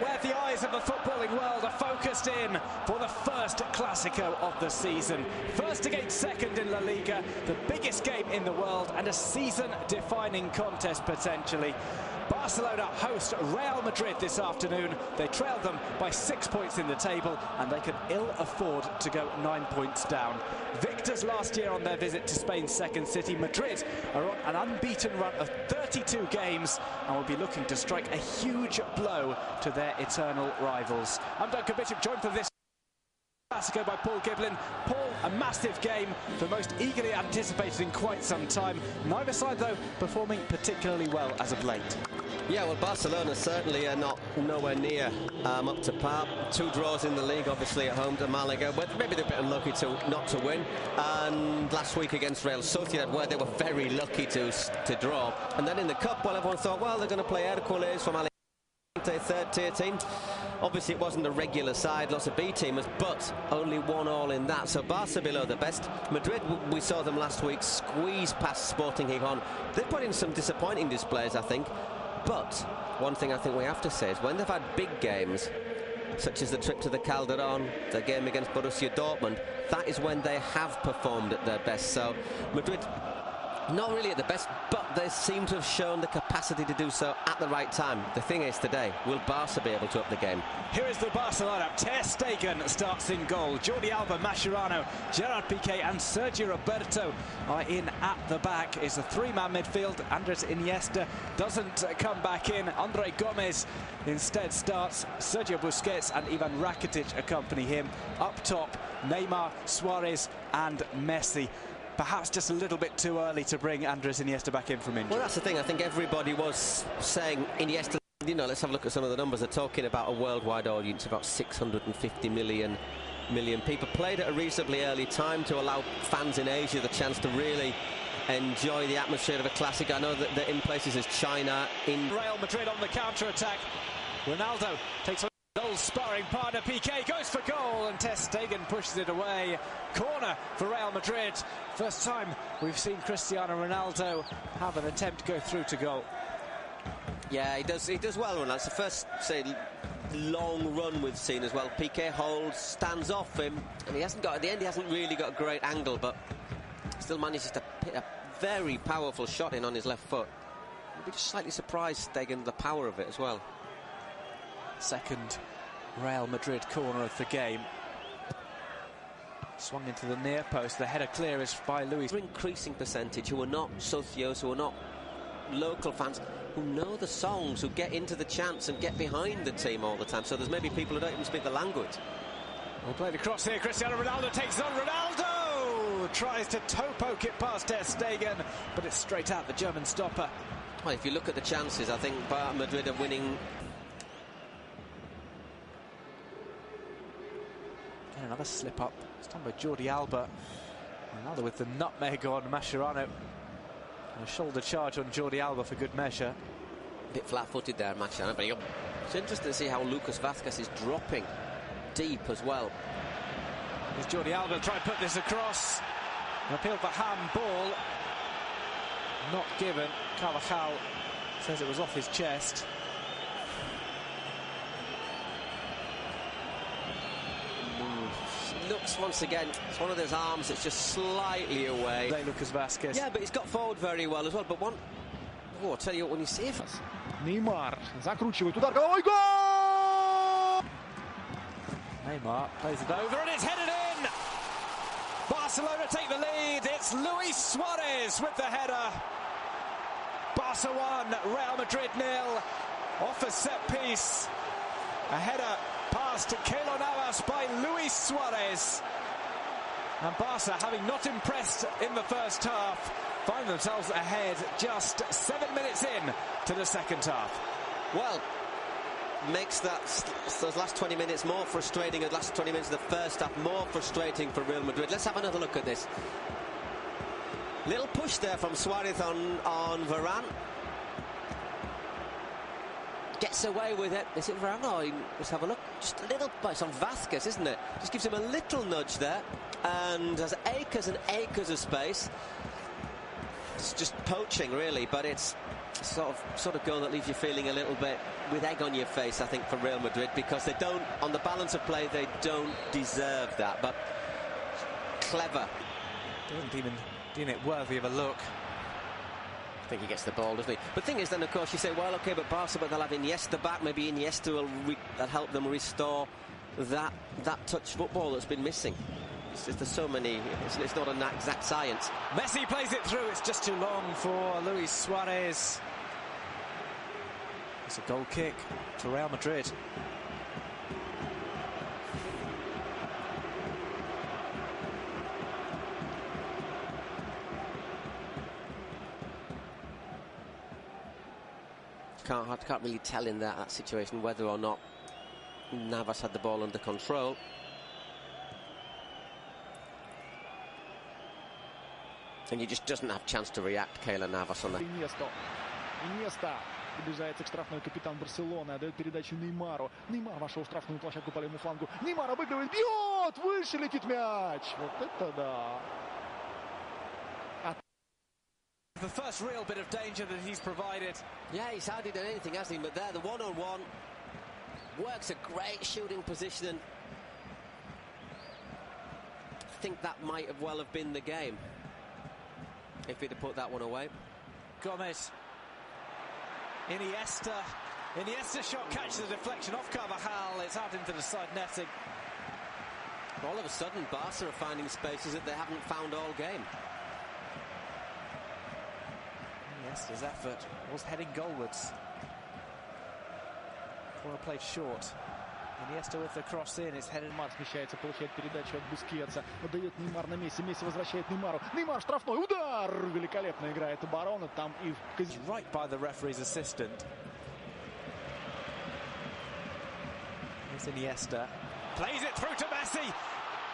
where the eyes of the footballing world are focused in for the first Clásico of the season. First against second in La Liga, the biggest game in the world and a season-defining contest potentially. Barcelona host Real Madrid this afternoon. They trailed them by 6 points in the table and they can ill afford to go 9 points down. Victors last year on their visit to Spain's second city, Madrid are on an unbeaten run of 32 games and will be looking to strike a huge blow to their eternal rivals. I'm Duncan Bishop, joined for this Clásico by Paul Giblin. Paul, a massive game, the most eagerly anticipated in quite some time. Neither side, though, performing particularly well as of late. Yeah, well, Barcelona certainly are nowhere near up to par. 2 draws in the league, obviously at home to Malaga, but maybe they're a bit unlucky not to win. And last week against Real Sociedad, where they were very lucky to draw. And then in the cup, well, everyone thought, well, they're going to play Hércules from third-tier team. Obviously, it wasn't a regular side, lots of B-teamers, but only 1-1 in that. So Barca below the best. Madrid, we saw them last week squeeze past Sporting Gijón. They put in some disappointing displays, I think. But one thing I think we have to say is when they've had big games, such as the trip to the Calderón, the game against Borussia Dortmund, that is when they have performed at their best. So Madrid, not really at the best, but they seem to have shown the capacity to do so at the right time. The thing is today, will Barca be able to up the game? Here is the Barcelona. Ter Stegen starts in goal. Jordi Alba, Mascherano, Gerard Piqué and Sergio Roberto are in at the back. It's a 3-man midfield. Andres Iniesta doesn't come back in. Andre Gomez instead starts. Sergio Busquets and Ivan Rakitic accompany him. Up top, Neymar, Suarez and Messi. Perhaps just a little bit too early to bring Andres Iniesta back in from injury. Well, that's the thing. I think everybody was saying Iniesta, you know, let's have a look at some of the numbers. They're talking about a worldwide audience, about 650 million people. Played at a reasonably early time to allow fans in Asia the chance to really enjoy the atmosphere of a classic. I know that they're in places as China, in Real Madrid on the counter-attack. Ronaldo takes on old sparring partner. Piqué goes for goal and Ter Stegen pushes it away. Corner for Real Madrid. First time we've seen Cristiano Ronaldo have an attempt to go through to goal. Yeah, he does well, Ronaldo. It's the first, say, long run we've seen as well. Piqué holds, stands off him, and at the end he hasn't really got a great angle, but still manages to hit a very powerful shot in on his left foot. I'd be just slightly surprised, Stegen, the power of it as well. Second Real Madrid corner of the game. Swung into the near post. The header clear is by Luis. Increasing percentage who are not socios, who are not local fans, who know the songs, who get into the chants and get behind the team all the time. So there's maybe people who don't even speak the language. We'll play the cross here. Cristiano Ronaldo takes on Ronaldo. Tries to toe poke it past Ter Stegen, but it's straight out the German stopper. Well, if you look at the chances, I think Madrid are winning. And another slip up. It's done by Jordi Alba. Ronaldo with the nutmeg on Mascherano. And a shoulder charge on Jordi Alba for good measure. A bit flat-footed there, Mascherano. But it's interesting to see how Lucas Vázquez is dropping deep as well. Here's Jordi Alba try to put this across. An appeal for handball. Not given. Carvajal says it was off his chest. Looks once again, it's one of those arms that's just slightly away. Lucas Vázquez. Yeah, but he's got forward very well as well. But I'll tell you what, when you see it. Neymar закручивает удар, головой гол! Neymar plays it over and it's headed in. Barcelona take the lead. It's Luis Suarez with the header. Barca 1, Real Madrid 0. Off a set piece. A header past Keylor Navas by Luis Suarez. And Barca, having not impressed in the first half, find themselves ahead just 7 minutes in to the second half. Well, makes those last 20 minutes more frustrating, and last 20 minutes of the first half more frustrating for Real Madrid. Let's have another look at this. Little push there from Suarez on Varane. Gets away with it. Is it Varane? Oh, let's have a look. Just a little, it's on Vázquez, isn't it? Just gives him a little nudge there, and has acres and acres of space. It's just poaching, really, but it's sort of goal that leaves you feeling a little bit with egg on your face, I think, for Real Madrid, because they don't, on the balance of play, they don't deserve that. But clever. Doesn't even deem it worthy of a look. I think he gets the ball, doesn't he? But the thing is, then, of course, you say, well, OK, but Barca, but they'll have Iniesta back. Maybe Iniesta will help them restore that touch football that's been missing. It's just, there's so many, it's not an exact science. Messi plays it through. It's just too long for Luis Suarez. It's a goal kick to Real Madrid. Can't really tell in that situation whether or not Navas had the ball under control. And he just doesn't have a chance to react, Keylor Navas, on that. Иньеста. Приближается к штрафной капитан Барселоны. Отдает передачу Неймару. Неймар вошел в штрафную площадку по левому флангу. Неймар обыгрывает. Бьет! Выше летит мяч. Вот это да. The first real bit of danger that he's provided. Yeah, he's hardly done anything, hasn't he? But there, the one-on-one works a great shooting position. And I think that might have well have been the game if he'd have put that one away. Gomez. Iniesta shot catches the deflection off Carvajal. It's out into the side netting. All of a sudden, Barca are finding spaces that they haven't found all game. Iniesta's effort was heading goalwards. Well played short. Iniesta with the cross in, it's headed. Неймар смещается, получает передачу от Бускетса. Отдает Неймар на Месси. Месси возвращает Неймару. Неймар штрафной. Удар! Великолепно играет оборона. Там и right by the referee's assistant. Here's Iniesta. Plays it through to Messi.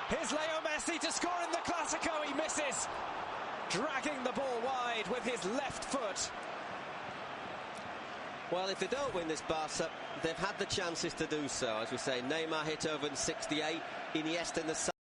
Here's Leo Messi to score in the Clásico. He misses. Dragging the ball wide with his left foot. Well, if they don't win this, Barca, they've had the chances to do so. As we say, Neymar hit over in 68, Iniesta in the